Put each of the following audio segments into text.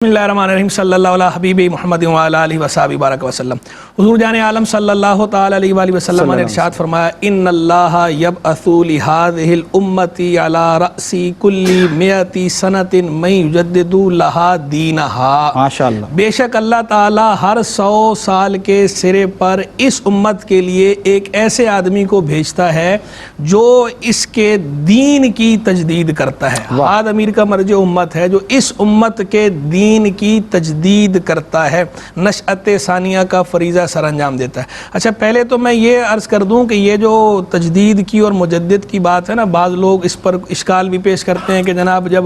بسم اللہ الرحمن الرحیم صلی اللہ علیہ حبیب محمد وعلیہ آلہ وصحبہ بارک وسلم۔ حضور جان عالم صلی اللہ تعالی علیہ وآلہ وسلم نے ارشاد فرمایا ان اللہ یبعث لہذہ الامت علی رأس کل مئۃ سنۃ من یجدد لہا دینہا۔ ماشاءاللہ۔ بے شک اللہ تعالی ہر 100 سال کے سرے پر اس امت کے لیے ایک ایسے آدمی کو بھیجتا ہے جو اس کے دین کی تجدید کرتا ہے۔ ہاد امیر کا مرجع امت ہے جو اس امت کے دین کی تجدید کرتا ہے، نشأت ثانیہ کا فریضہ سر انجام دیتا ہے۔ اچھا پہلے تو میں یہ عرض کر دوں کہ یہ جو تجدید کی اور مجدد کی بات ہے نا، بعض لوگ اس پر اشکال بھی پیش کرتے ہیں کہ جناب جب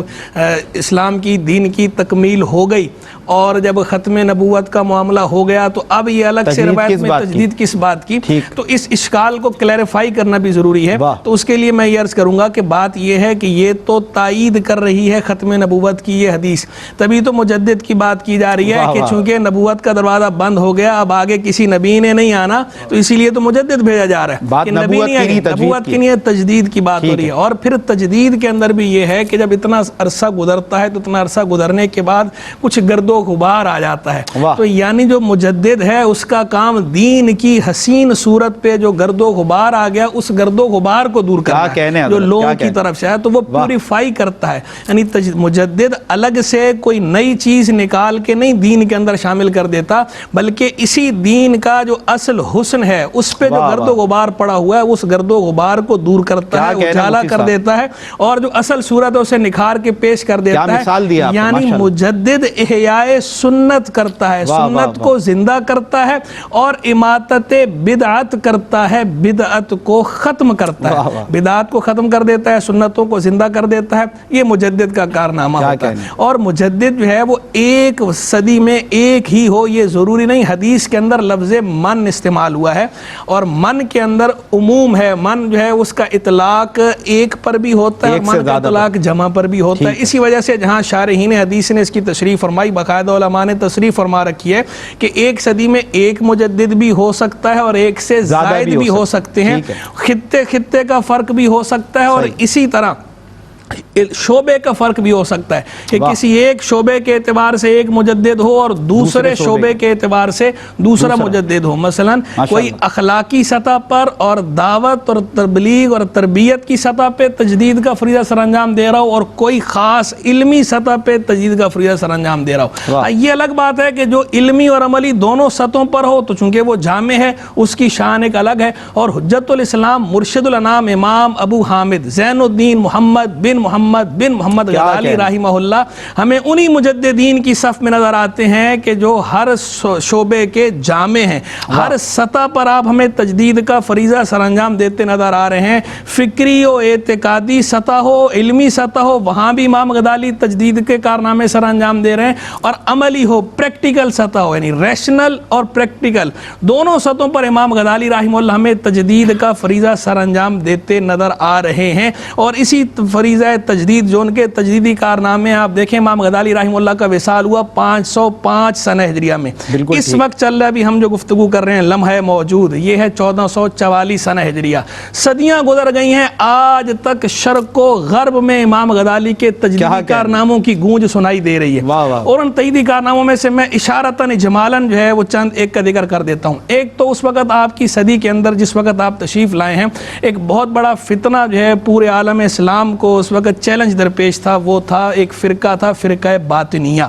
اسلام کی دین کی تکمیل ہو گئی اور جب ختم نبوت کا معاملہ ہو گیا تو اب یہ الگ سے روایت میں تجدید کس بات کی، تو اس اشکال کو کلیریفائی کرنا بھی ضروری ہے۔ تو اس کے لیے میں یہ عرض کروں گا کہ بات یہ ہے کہ یہ تو تائید کر رہی ہے ختم نبوت کی یہ حدیث، تبھی تو مجدد کی بات کی جا رہی ہے کہ چونکہ نبوت کا دروازہ بند ہو گیا اب آگے کسی نبی نے نہیں آنا تو اسی لیے تو مجدد بھیجا جا رہا ہے کہ نبی نہیں آئے، نبوت کی نہیں تجدید کی بات ہو رہی ہے۔ اور پھر تجدید کے اندر بھی یہ ہے کہ جب اتنا عرصہ گزرتا ہے تو اتنا عرصہ گزرنے کے بعد کچھ گرد و غبار آ جاتا ہے، تو یعنی جو مجدد ہے اس کا کام دین کی حسین صورت پہ جو گرد و غبار آ گیا اس گرد و غبار کو دور کرنا ہے جو لوگوں کی طرف سے ہے، تو وہ پیوریفائی کرتا ہے۔ یعنی مجدد الگ سے کوئی نئی چیز نکال کے نہیں دین کے اندر شامل کر دیتا، بلکہ اسی دین کا جو اصل حسن ہے اس پہ جو گرد و غبار پڑا ہوا ہے اس گرد و غبار کو دور کرتا ہے، اجالا کر دیتا ہے اور جو اصل صورت ہے اسے نکھار کے پیش کر دیتا ہے۔ یعنی مجدد احیاء سنت کرتا ہے، سنت کو زندہ کرتا ہے اور اماتت بدعت کرتا ہے، بدعت کو ختم کرتا ہے، بدعت کو ختم کر دیتا ہے، سنتوں کو زندہ کر دیتا ہے۔ یہ مجدد کا کارنامہ ہوتا ہے۔ اور مجدد جو ہے وہ ایک صدی میں ایک ہی ہو یہ ضروری نہیں۔ حدیث کے اندر لفظ من استعمال ہوا ہے اور من کے اندر عموم ہے، من جو ہے اس کا اطلاق ایک پر بھی ہوتا ہے، من کا اطلاق جمع پر بھی ہوتا ہے۔ اسی وجہ سے جہاں شارحین حدیث نے اس کی تشریح فرمائی، باقاعدہ علماء نے تشریح فرما رکھی ہے کہ ایک صدی میں ایک مجدد بھی ہو سکتا ہے اور ایک سے زائد بھی ہو سکتے ہیں، خطے خطے کا فرق بھی ہو سکتا ہے اور اسی طرح شعبے کا فرق بھی ہو سکتا ہے کہ کسی ایک شعبے کے اعتبار سے ایک مجدد ہو اور دوسرے شعبے کے اعتبار سے دوسرا مجدد ہو۔ مثلا کوئی اخلاقی سطح پر اور دعوت اور تبلیغ اور تربیت کی سطح پہ تجدید کا فریضہ سر انجام دے رہا ہو اور کوئی خاص علمی سطح پہ تجدید کا فریضہ سر انجام دے رہا ہو۔ یہ الگ بات ہے کہ جو علمی اور عملی دونوں سطحوں پر ہو تو چونکہ وہ جامع ہے اس کی شان ایک الگ ہے۔ اور حجت الاسلام مرشد الانام امام ابو حامد زین الدین محمد بن محمد غزالی رحمہ اللہ ہمیں انہی مجددین کی صف میں نظر آتے ہیں کہ جو ہر شعبے کے جامع ہیں، ہر سطح پر آپ ہمیں تجدید کا فریضہ سر انجام دیتے نظر آ رہے ہیں۔ فکری و اعتقادی سطح ہو، علمی سطح ہو، وہاں بھی امام غزالی تجدید کے کارنامے سر انجام دے رہے ہیں، اور عملی ہو، پریکٹیکل سطح ہو، یعنی ریشنل اور پریکٹیکل دونوں سطحوں پر امام غزالی رحمہ اللہ ہمیں تجدید کا فریضہ سر انجام دیتے نظر آ رہے ہیں۔ اور اسی فریضہ تجدید جو ان کے تجدیدی کارنامے آپ دیکھیں، امام غزالی رحمہ اللہ کا وصال ہوا 505 سنہ ہجریہ میں، اس وقت چل رہا ہے ابھی ہم جو گفتگو کر رہے ہیں لمحہ موجود یہ ہے 1444 سنہ ہجریہ۔ صدیاں گزر گئی ہیں، آج تک شرق و غرب میں امام غزالی کے تجدیدی کارناموں کی گونج سنائی دے رہی ہے۔ اور ان تجدیدی کارناموں میں سے میں اشارتاً اجمالاً جو ہے وہ چند ایک کا ذکر کر دیتا ہوں۔ ایک تو اس وقت آپ کی صدی کے اندر جس وقت آپ تشریف لائے ہیں ایک بہت بڑا فتنہ جو ہے پورے عالم اسلام کو اس وقت چیلنج درپیش تھا، وہ تھا ایک فرقہ تھا، فرقہ باطنیہ۔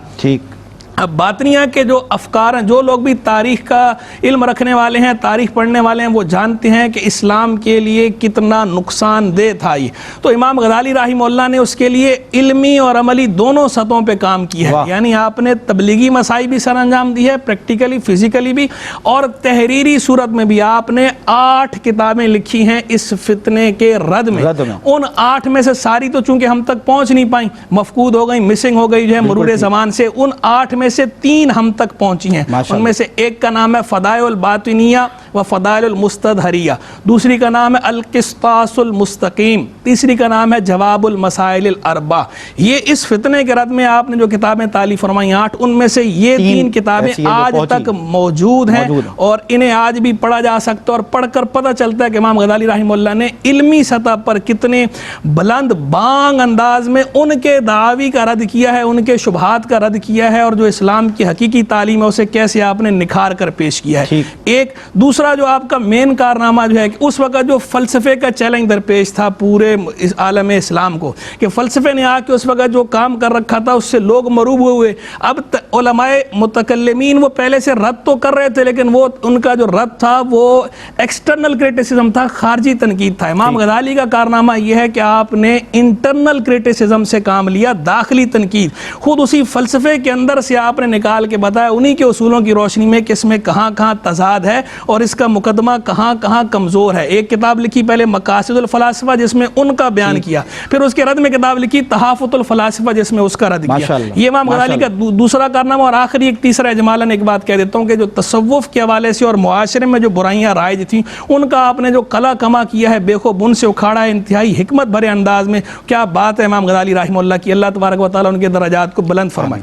اب باطنیہ کے جو افکار ہیں، جو لوگ بھی تاریخ کا علم رکھنے والے ہیں، تاریخ پڑھنے والے ہیں، وہ جانتے ہیں کہ اسلام کے لیے کتنا نقصان دہ تھا یہ۔ تو امام غزالی رحمہ اللہ نے اس کے لیے علمی اور عملی دونوں سطحوں پہ کام کیا ہے، یعنی آپ نے تبلیغی مسائل بھی سر انجام دی ہے، پریکٹیکلی فزیکلی بھی، اور تحریری صورت میں بھی آپ نے 8 کتابیں لکھی ہیں اس فتنے کے رد میں۔ ان 8 میں سے ساری تو چونکہ ہم تک پہنچ نہیں پائیں، مفقود ہو گئی، مسنگ ہو گئی جو ہے مرور زمان سے، ان 8 میں سے 3 ہم تک پہنچی ہیں۔ ان میں سے ایک کا نام ہے فدائع الباطنیہ و فضائل المستدھریہ، دوسری کا نام ہے القسطاس المستقیم، تیسری کا نام ہے جواب المسائل الاربع۔ یہ اس فتنے کے رد میں آپ نے جو کتابیں تالیف فرمائی 8، ان میں سے یہ 3 کتابیں آج تک موجود ہیں اور انہیں آج بھی پڑھا جا سکتا ہے، اور پڑھ کر پتہ چلتا ہے کہ امام غزالی رحمہ اللہ نے علمی سطح پر کتنے بلند بانگ انداز میں ان کے دعاوی کا رد کیا ہے، ان کے شبہات کا رد کیا ہے، اور جو اسلام کی حقیقی تعلیم ہے اسے کیسے آپ نے نکھار کر پیش کیا ہے۔ ایک دوسرا جو آپ کا مین کارنامہ جو ہے کہ اس وقت جو فلسفے کا چیلنج درپیش تھا پورے عالم اسلام کو، کہ فلسفے نے آ کے اس وقت جو کام کر رکھا تھا اس سے لوگ مروب ہوئے۔ اب علماء متکلمین وہ پہلے سے رد تو کر رہے تھے، لیکن وہ ان کا جو رد تھا وہ ایکسٹرنل کریٹیسزم تھا، خارجی تنقید تھا۔ امام غزالی کا کارنامہ یہ ہے کہ آپ نے انٹرنل کریٹیسزم سے کام لیا، داخلی تنقید خود اسی فلسفے کے اندر سے آپ نے نکال کے بتایا، انہی کے اصولوں کی روشنی میں کہ اس میں کہاں کہاں تضاد ہے اور اس کا مقدمہ کہاں کہاں کمزور ہے۔ ایک کتاب لکھی پہلے مقاصد الفلاسفہ جس میں ان کا بیان کیا، پھر اس کے رد میں کتاب لکھی تحافظ الفلاسفہ جس میں اس کا رد کیا۔ یہ امام غزالی کا دوسرا کارنامہ۔ اور آخری ایک تیسرا اجمالاً ایک بات کہہ دیتا ہوں کہ جو تصوف کے حوالے سے اور معاشرے میں جو برائیاں رائج تھیں ان کا آپ نے جو قلع کما کیا ہے، بے خوب ان سے اکھاڑا ہے انتہائی حکمت بھرے انداز میں۔ کیا بات ہے امام غزالی رحمہ اللہ کی، اللہ تبارک و تعالیٰ ان کے درجات کو بلند فرمائے۔